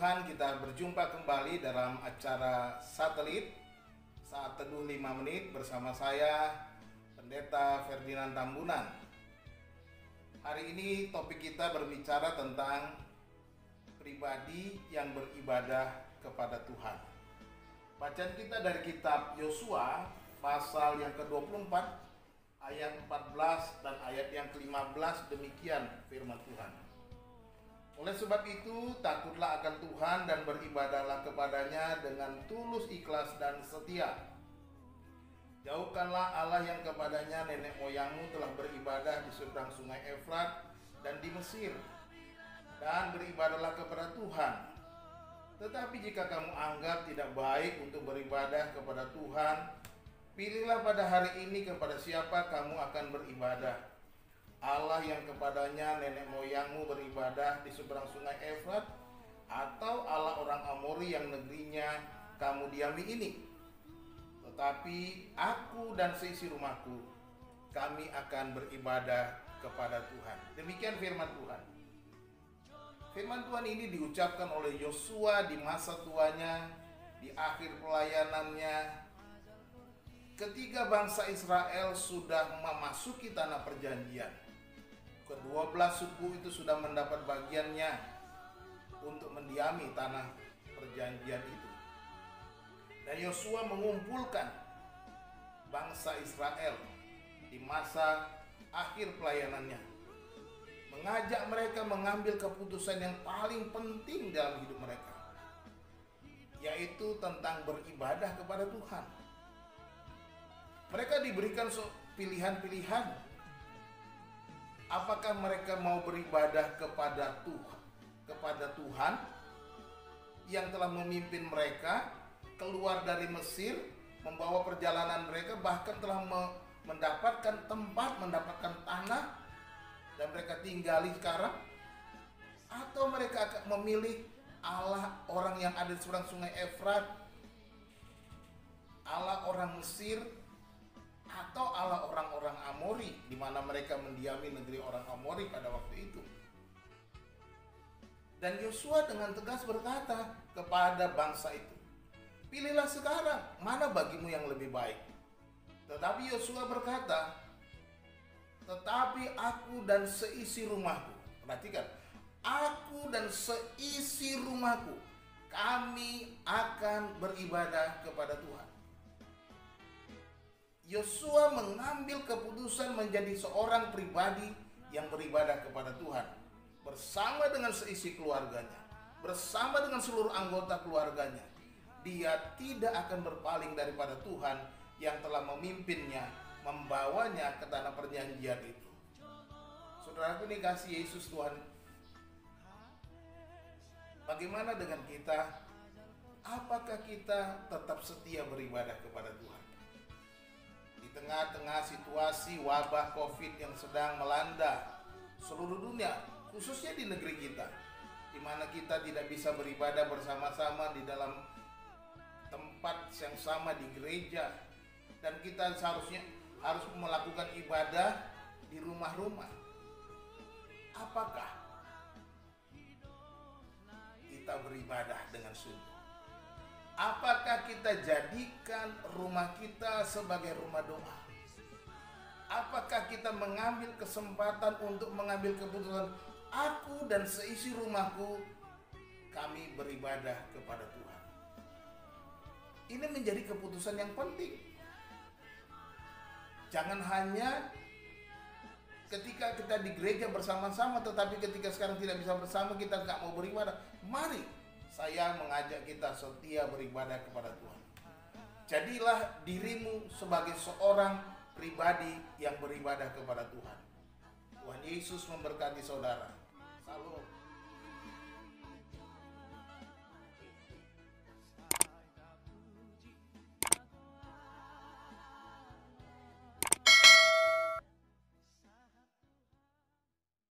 Tuhan, kita berjumpa kembali dalam acara satelit Saat Teduh 5 Menit bersama saya, Pendeta Ferdinand Tambunan. Hari ini topik kita berbicara tentang pribadi yang beribadah kepada Tuhan. Bacaan kita dari kitab Yosua pasal yang ke-24 ayat 14 dan ayat yang ke-15, demikian firman Tuhan. Oleh sebab itu, takutlah akan Tuhan dan beribadahlah kepadanya dengan tulus, ikhlas, dan setia. Jauhkanlah Allah yang kepadanya nenek moyangmu telah beribadah di seberang sungai Efrat dan di Mesir, dan beribadahlah kepada Tuhan. Tetapi jika kamu anggap tidak baik untuk beribadah kepada Tuhan, pilihlah pada hari ini kepada siapa kamu akan beribadah. Allah yang kepadanya nenek moyangmu beribadah di seberang sungai Efrat, atau Allah orang Amori yang negerinya kamu diami ini. Tetapi aku dan seisi rumahku, kami akan beribadah kepada Tuhan. Demikian firman Tuhan. Firman Tuhan ini diucapkan oleh Yosua di masa tuanya, di akhir pelayanannya, ketika bangsa Israel sudah memasuki tanah perjanjian. Ke-12 suku itu sudah mendapat bagiannya untuk mendiami tanah perjanjian itu. Dan Yosua mengumpulkan bangsa Israel di masa akhir pelayanannya, mengajak mereka mengambil keputusan yang paling penting dalam hidup mereka, yaitu tentang beribadah kepada Tuhan. Mereka diberikan pilihan-pilihan. Apakah mereka mau beribadah kepada Tuhan yang telah memimpin mereka keluar dari Mesir, membawa perjalanan mereka, bahkan telah mendapatkan tempat, mendapatkan tanah, dan mereka tinggali sekarang? Atau mereka akan memilih Allah orang yang ada di seberang sungai Efrat, Allah orang Mesir, atau Allah orang-orang Amori, di mana mereka mendiami negeri orang Amori pada waktu itu? Dan Yosua dengan tegas berkata kepada bangsa itu, pilihlah sekarang mana bagimu yang lebih baik. Tetapi Yosua berkata, tetapi aku dan seisi rumahku, perhatikan, aku dan seisi rumahku, kami akan beribadah kepada Tuhan. Yosua mengambil keputusan menjadi seorang pribadi yang beribadah kepada Tuhan bersama dengan seisi keluarganya, bersama dengan seluruh anggota keluarganya. Dia tidak akan berpaling daripada Tuhan yang telah memimpinnya, membawanya ke tanah perjanjian itu. Saudaraku dikasihi Yesus Tuhan, bagaimana dengan kita? Apakah kita tetap setia beribadah kepada Tuhan? Di tengah-tengah situasi wabah COVID yang sedang melanda seluruh dunia, khususnya di negeri kita, di mana kita tidak bisa beribadah bersama-sama di dalam tempat yang sama di gereja, dan kita seharusnya harus melakukan ibadah di rumah-rumah. Apakah kita beribadah dengan sungguh? Apakah kita jadikan rumah kita sebagai rumah doa? Apakah kita mengambil kesempatan untuk mengambil keputusan, aku dan seisi rumahku, kami beribadah kepada Tuhan? Ini menjadi keputusan yang penting. Jangan hanya ketika kita di gereja bersama-sama, tetapi ketika sekarang tidak bisa bersama, kita nggak mau beribadah. Mari, saya mengajak kita setia beribadah kepada Tuhan. Jadilah dirimu sebagai seorang pribadi yang beribadah kepada Tuhan. Tuhan Yesus memberkati saudara. Salam.